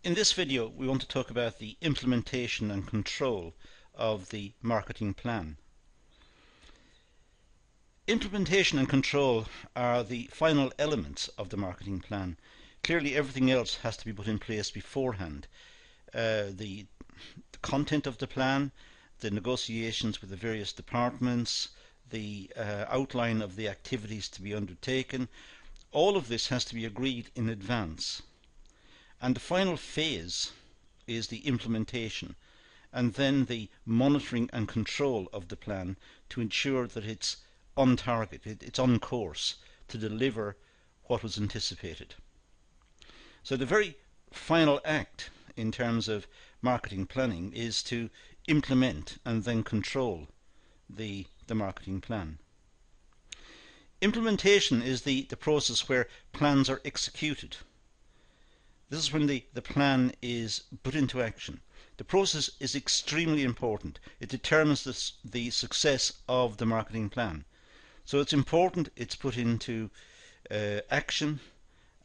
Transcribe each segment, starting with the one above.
In this video, we want to talk about the implementation and control of the marketing plan. Implementation and control are the final elements of the marketing plan. Clearly, everything else has to be put in place beforehand. The content of the plan, the negotiations with the various departments, the outline of the activities to be undertaken, all of this has to be agreed in advance. And the final phase is the implementation, and then the monitoring and control of the plan to ensure that it's on target, it's on course to deliver what was anticipated. So the very final act in terms of marketing planning is to implement and then control the marketing plan. Implementation is the process where plans are executed. This is when the plan is put into action. The process is extremely important. It determines the success of the marketing plan. So it's important it's put into action,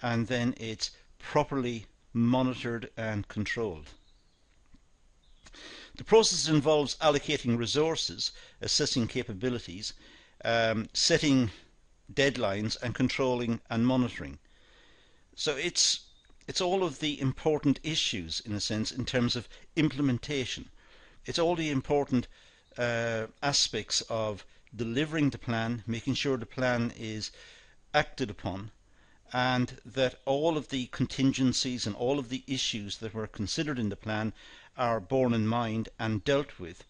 and then it's properly monitored and controlled. The process involves allocating resources, assessing capabilities, setting deadlines, and controlling and monitoring. So it's all of the important issues, in a sense, in terms of implementation. It's all the important aspects of delivering the plan, making sure the plan is acted upon, and that all of the contingencies and all of the issues that were considered in the plan are borne in mind and dealt with.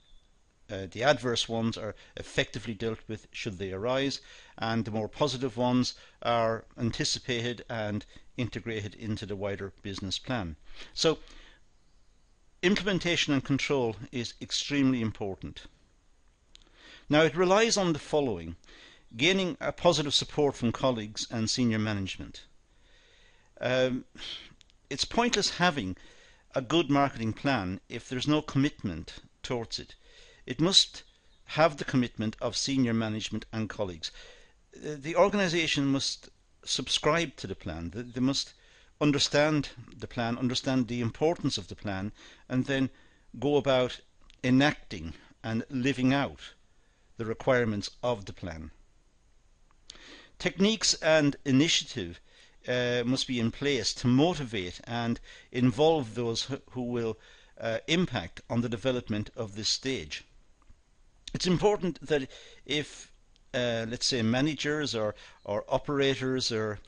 The adverse ones are effectively dealt with should they arise, and the more positive ones are anticipated and integrated into the wider business plan. So implementation and control is extremely important. Now it relies on the following: gaining a positive support from colleagues and senior management. It's pointless having a good marketing plan if there's no commitment towards it. It must have the commitment of senior management and colleagues. The organisation must subscribe to the plan. They must understand the plan, understand the importance of the plan, and then go about enacting and living out the requirements of the plan. Techniques and initiative must be in place to motivate and involve those who will impact on the development of this stage. It's important that if let's say managers or operators or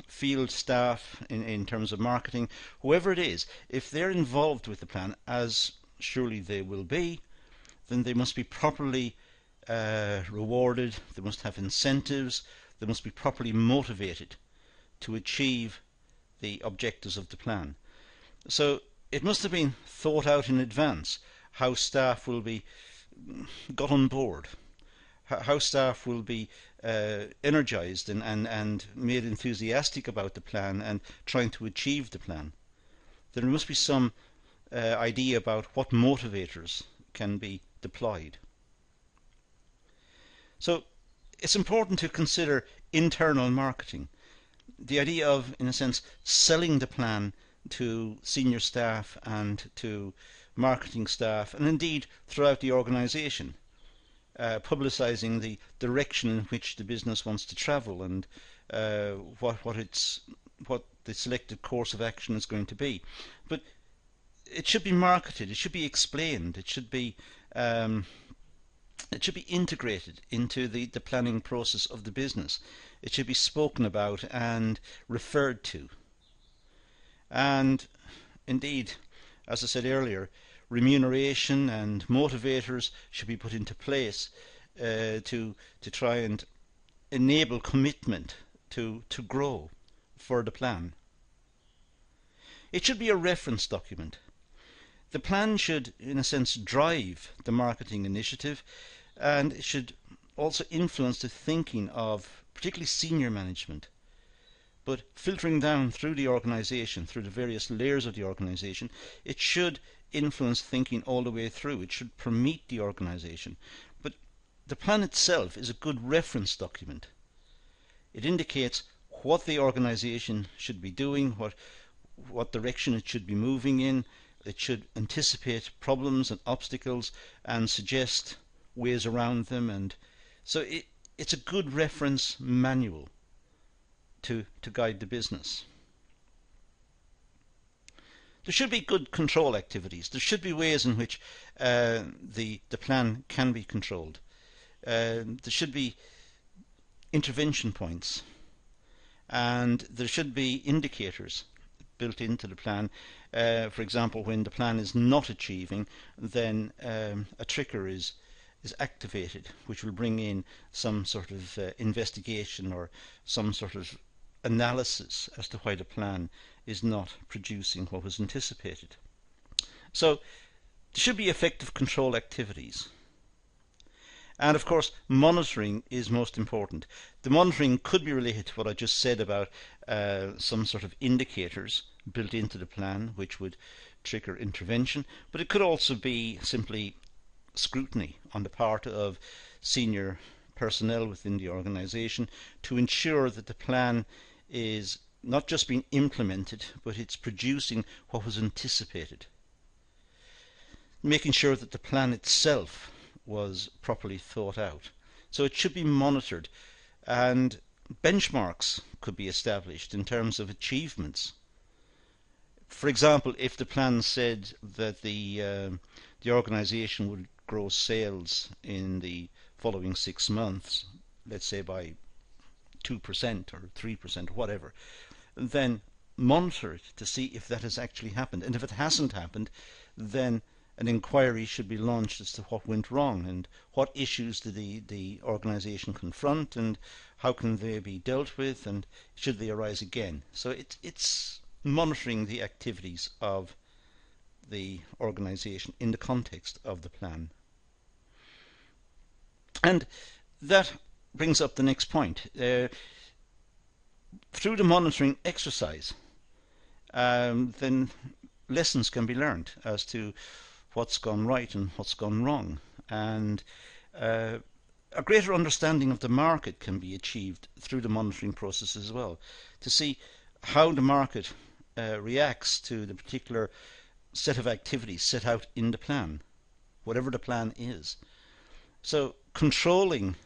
field staff in terms of marketing, whoever it is, if they're involved with the plan, as surely they will be, then they must be properly rewarded, they must have incentives, they must be properly motivated to achieve the objectives of the plan. So it must have been thought out in advance how staff will be got on board, how staff will be energized and made enthusiastic about the plan and trying to achieve the plan. There must be some idea about what motivators can be deployed. So it's important to consider internal marketing, the idea of, in a sense, selling the plan to senior staff and to marketing staff, and indeed throughout the organisation, publicising the direction in which the business wants to travel and what the selected course of action is going to be. But it should be marketed, it should be explained, it should be integrated into the planning process of the business. It should be spoken about and referred to. And indeed, as I said earlier, remuneration and motivators should be put into place to try and enable commitment to grow for the plan. It should be a reference document. The plan should, in a sense, drive the marketing initiative, and it should also influence the thinking of particularly senior management. But filtering down through the organisation, through the various layers of the organisation, it should influence thinking all the way through. It should permeate the organisation. But the plan itself is a good reference document. It indicates what the organisation should be doing, what direction it should be moving in. It should anticipate problems and obstacles and suggest ways around them, and so it's a good reference manual to guide the business. There should be good control activities. There should be ways in which the plan can be controlled. There should be intervention points, and there should be indicators built into the plan. For example, when the plan is not achieving, then a trigger is activated, which will bring in some sort of investigation or some sort of analysis as to why the plan is not producing what was anticipated. So there should be effective control activities. And of course, monitoring is most important. The monitoring could be related to what I just said about some sort of indicators built into the plan which would trigger intervention, but it could also be simply scrutiny on the part of senior personnel within the organisation to ensure that the plan is not just being implemented, but it's producing what was anticipated. Making sure that the plan itself was properly thought out. So it should be monitored, and benchmarks could be established in terms of achievements. For example, if the plan said that the organisation would grow sales in the following 6 months, let's say by 2% or 3% or whatever, then monitor it to see if that has actually happened. And if it hasn't happened, then an inquiry should be launched as to what went wrong and what issues did the organisation confront and how can they be dealt with and should they arise again. So it's monitoring the activities of the organisation in the context of the plan. And that brings up the next point. Through the monitoring exercise, then lessons can be learned as to what's gone right and what's gone wrong, and a greater understanding of the market can be achieved through the monitoring process as well, to see how the market reacts to the particular set of activities set out in the plan, whatever the plan is. So controlling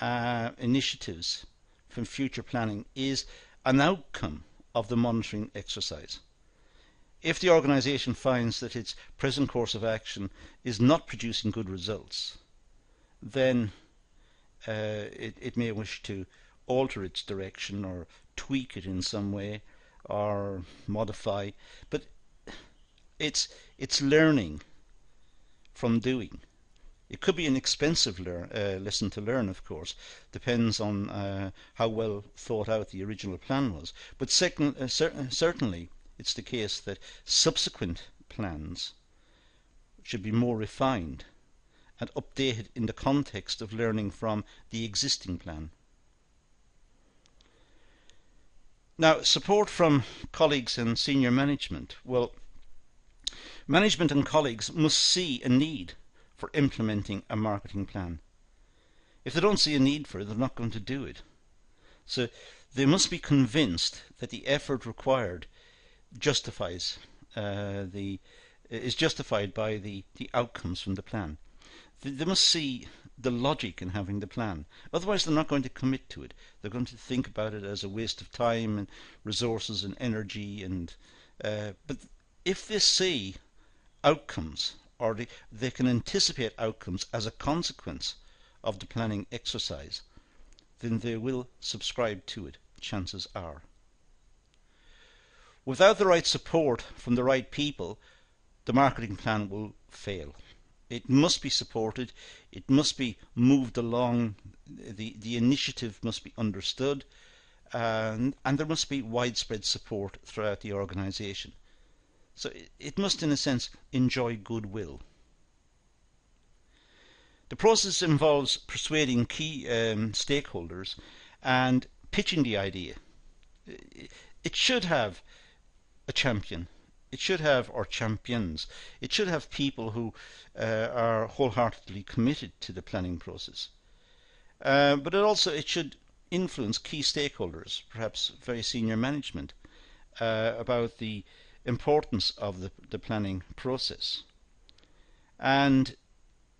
initiatives from future planning is an outcome of the monitoring exercise. If the organisation finds that its present course of action is not producing good results, then it may wish to alter its direction or tweak it in some way or modify, but it's learning from doing. It could be an expensive lesson to learn, of course, depends on how well thought out the original plan was, but certainly it's the case that subsequent plans should be more refined and updated in the context of learning from the existing plan. Now, support from colleagues and senior management. Well, management and colleagues must see a need for implementing a marketing plan. If they don't see a need for it, they're not going to do it. So they must be convinced that the effort required is justified by the outcomes from the plan. They must see the logic in having the plan. Otherwise they're not going to commit to it. They're going to think about it as a waste of time and resources and energy, and but if they see outcomes, or they can anticipate outcomes as a consequence of the planning exercise, then they will subscribe to it, chances are. Without the right support from the right people, the marketing plan will fail. It must be supported, it must be moved along, the initiative must be understood, and there must be widespread support throughout the organisation. So it must, in a sense, enjoy goodwill. The process involves persuading key stakeholders and pitching the idea. It should have a champion. It should have, or champions. It should have people who are wholeheartedly committed to the planning process. But it should influence key stakeholders, perhaps very senior management, about the importance of the planning process. And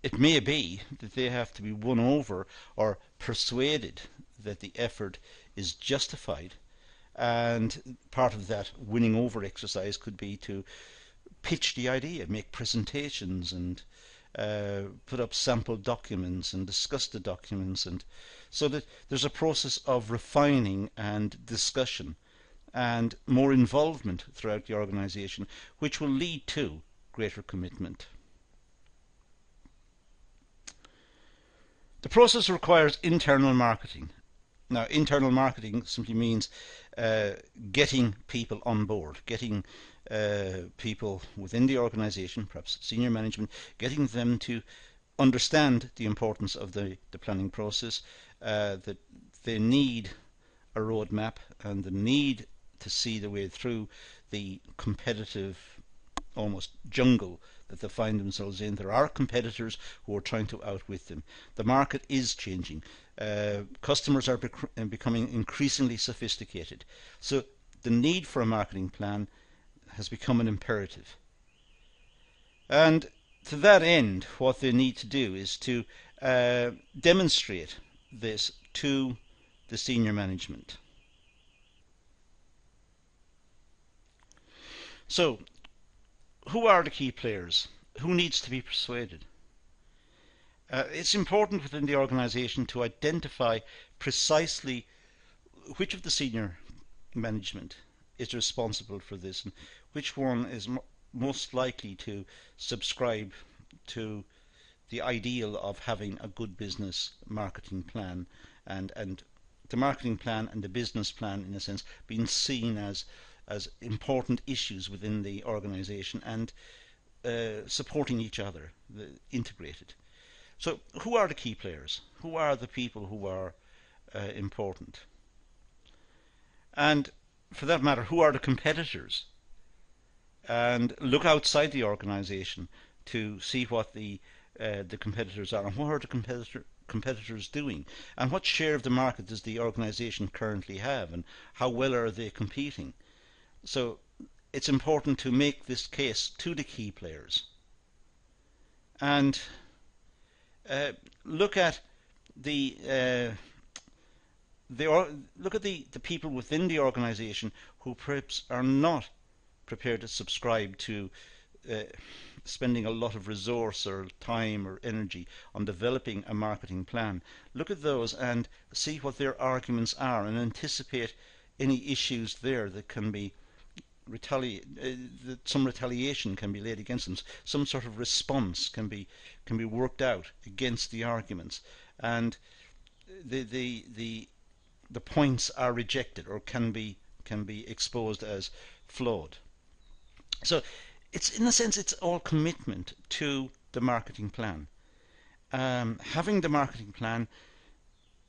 it may be that they have to be won over or persuaded that the effort is justified. And part of that winning over exercise could be to pitch the idea, make presentations, and put up sample documents and discuss the documents, and so that there's a process of refining and discussion and more involvement throughout the organisation, which will lead to greater commitment. The process requires internal marketing. Now, internal marketing simply means getting people on board, getting people within the organisation, perhaps senior management, getting them to understand the importance of the planning process, that they need a roadmap and the need to see the way through the competitive, almost jungle that they find themselves in. There are competitors who are trying to outwit them. The market is changing. Customers are becoming increasingly sophisticated. So the need for a marketing plan has become an imperative. And to that end, what they need to do is to demonstrate this to the senior management. So, who are the key players? Who needs to be persuaded? It's important within the organisation to identify precisely which of the senior management is responsible for this and which one is most likely to subscribe to the ideal of having a good business marketing plan, and the marketing plan and the business plan, in a sense, being seen as important issues within the organisation and supporting each other, integrated. So who are the key players? Who are the people who are important? And for that matter, who are the competitors? And look outside the organisation to see what the competitors are, and what are the competitors doing, and what share of the market does the organisation currently have, and how well are they competing. So it's important to make this case to the key players, and look at the people within the organisation who perhaps are not prepared to subscribe to spending a lot of resource or time or energy on developing a marketing plan. Look at those and see what their arguments are, and anticipate any issues there that can be that some retaliation can be laid against them. Some sort of response can be worked out against the arguments, and the points are rejected or can be exposed as flawed. So it's, in a sense, it's all commitment to the marketing plan. Having the marketing plan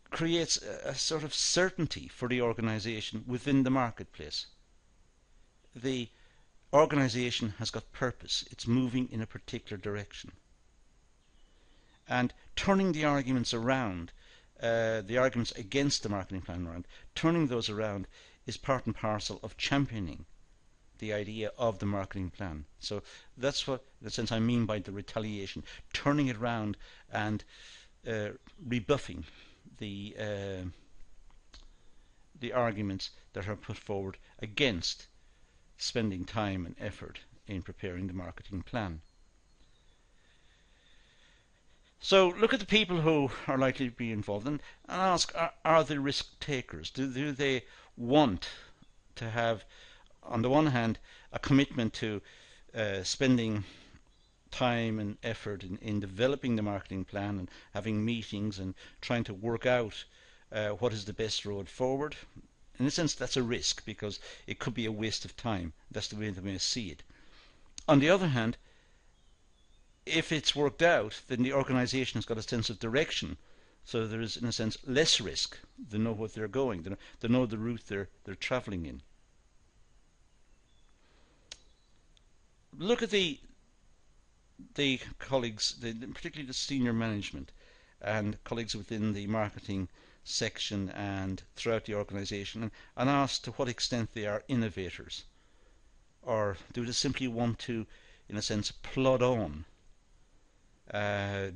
creates a sort of certainty for the organisation within the marketplace. The organisation has got purpose. It's moving in a particular direction. And turning the arguments around, the arguments against the marketing plan around, turning those around is part and parcel of championing the idea of the marketing plan. So that's what, in a sense, I mean by the retaliation, turning it around and rebuffing the arguments that are put forward against spending time and effort in preparing the marketing plan. So look at the people who are likely to be involved and ask, are they risk takers? Do they want to have, on the one hand, a commitment to spending time and effort in developing the marketing plan and having meetings and trying to work out what is the best road forward? In a sense, that's a risk, because it could be a waste of time. That's the way they may see it. On the other hand, if it's worked out, then the organisation has got a sense of direction. So there is, in a sense, less risk. They know what they're going. They know the route they're travelling in. Look at the colleagues, particularly the senior management and colleagues within the marketing section and throughout the organisation, and ask to what extent they are innovators, or do they simply want to, in a sense, plod on,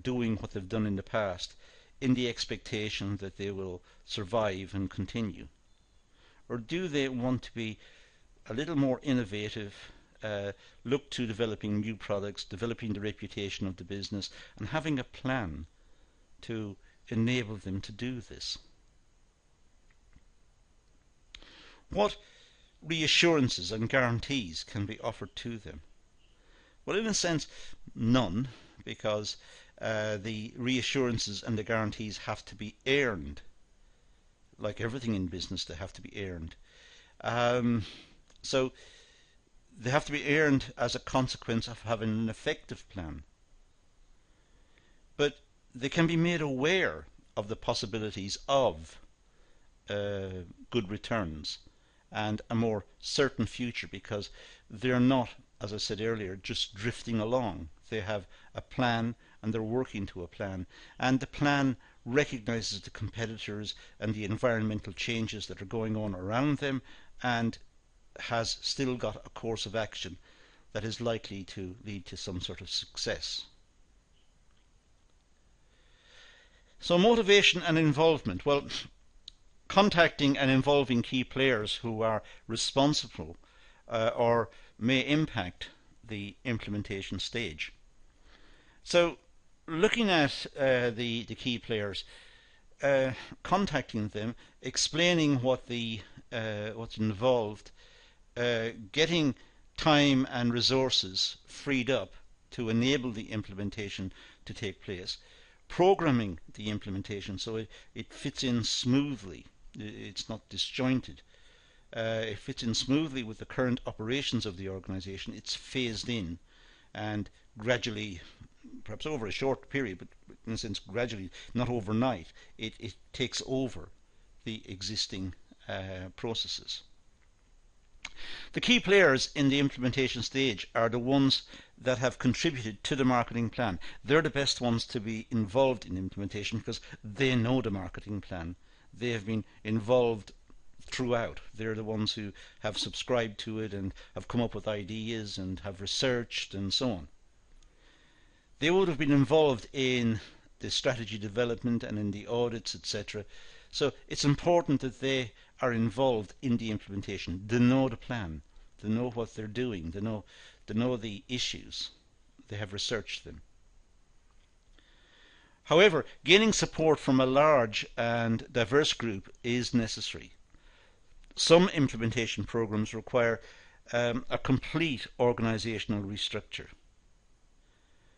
doing what they've done in the past in the expectation that they will survive and continue? Or do they want to be a little more innovative, look to developing new products, developing the reputation of the business, and having a plan to enable them to do this? What reassurances and guarantees can be offered to them? Well, in a sense, none, because the reassurances and the guarantees have to be earned. Like everything in business, they have to be earned. So they have to be earned as a consequence of having an effective plan. But they can be made aware of the possibilities of good returns and a more certain future, because they're not, as I said earlier, just drifting along. They have a plan and they're working to a plan, and the plan recognizes the competitors and the environmental changes that are going on around them, and has still got a course of action that is likely to lead to some sort of success. So motivation and involvement. Well, contacting and involving key players who are responsible or may impact the implementation stage. So looking at the key players, contacting them, explaining what's involved, getting time and resources freed up to enable the implementation to take place, programming the implementation so it fits in smoothly, it's not disjointed, it fits in smoothly with the current operations of the organization, it's phased in, and gradually, perhaps over a short period, but in a sense gradually, not overnight, it takes over the existing processes. The key players in the implementation stage are the ones that have contributed to the marketing plan. They're the best ones to be involved in implementation because they know the marketing plan. They have been involved throughout. They're the ones who have subscribed to it and have come up with ideas and have researched and so on. They would have been involved in the strategy development and in the audits, etc. So it's important that they are involved in the implementation. They know the plan. They know what they're doing. They know the issues. They have researched them. However, gaining support from a large and diverse group is necessary. Some implementation programs require a complete organizational restructure.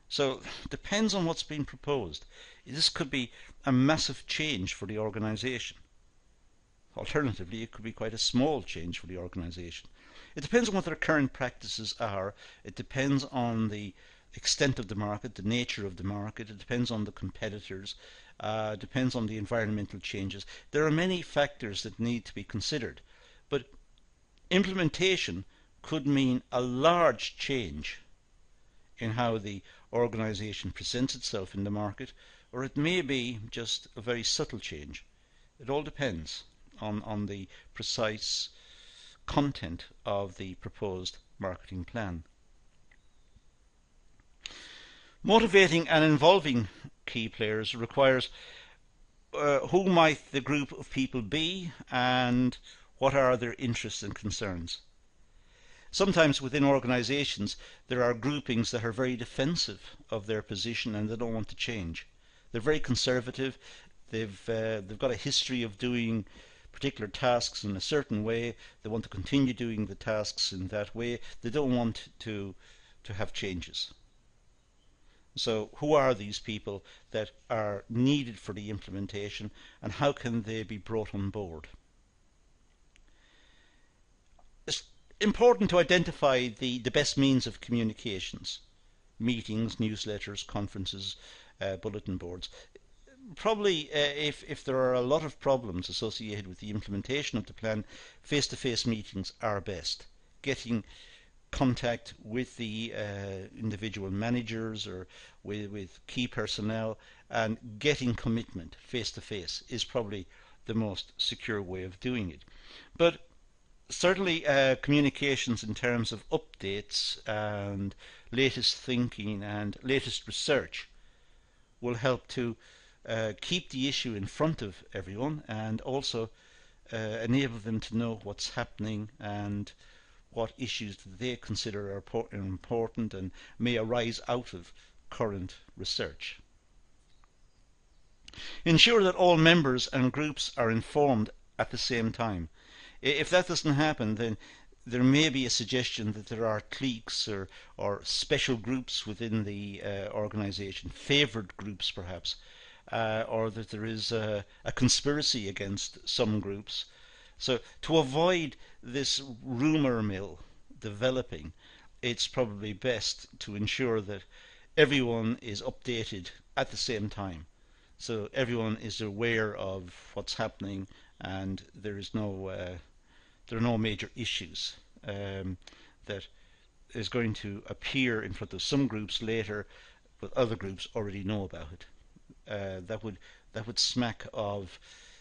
So it depends on what's being proposed. This could be a massive change for the organization. Alternatively, it could be quite a small change for the organization. It depends on what their current practices are. It depends on the extent of the market, the nature of the market. It depends on the competitors. It depends on the environmental changes. There are many factors that need to be considered. But implementation could mean a large change in how the organization presents itself in the market, or it may be just a very subtle change. It all depends on the precise content of the proposed marketing plan. Motivating and involving key players requires who might the group of people be and what are their interests and concerns. Sometimes within organizations there are groupings that are very defensive of their position and they don't want to change. They're very conservative. They've got a history of doing particular tasks in a certain way. They want to continue doing the tasks in that way. They don't want to have changes. So who are these people that are needed for the implementation, and how can they be brought on board? It's important to identify the best means of communications: meetings, newsletters, conferences, bulletin boards. Probably if there are a lot of problems associated with the implementation of the plan, face-to-face meetings are best. Getting contact with the individual managers or with key personnel and getting commitment face-to-face is probably the most secure way of doing it. But certainly communications in terms of updates and latest thinking and latest research will help to keep the issue in front of everyone, and also enable them to know what's happening and what issues they consider are important and may arise out of current research. Ensure that all members and groups are informed at the same time. If that doesn't happen, then there may be a suggestion that there are cliques or special groups within the organisation, favoured groups perhaps, or that there is a conspiracy against some groups. So to avoid this rumour mill developing, it's probably best to ensure that everyone is updated at the same time. So everyone is aware of what's happening, and there are no major issues that is going to appear in front of some groups later, but other groups already know about it. That would smack of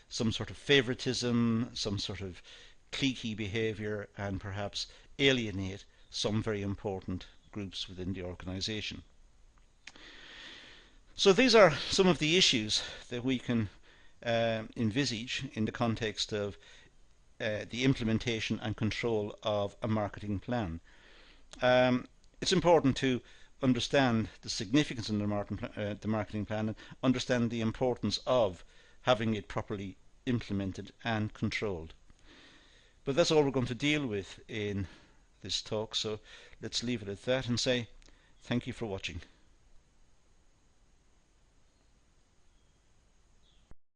some sort of favoritism, some sort of cliquey behaviour, and perhaps alienate some very important groups within the organisation. So these are some of the issues that we can envisage in the context of the implementation and control of a marketing plan. It's important to understand the significance of the marketing plan and understand the importance of having it properly implemented and controlled. But that's all we're going to deal with in this talk, so let's leave it at that and say thank you for watching.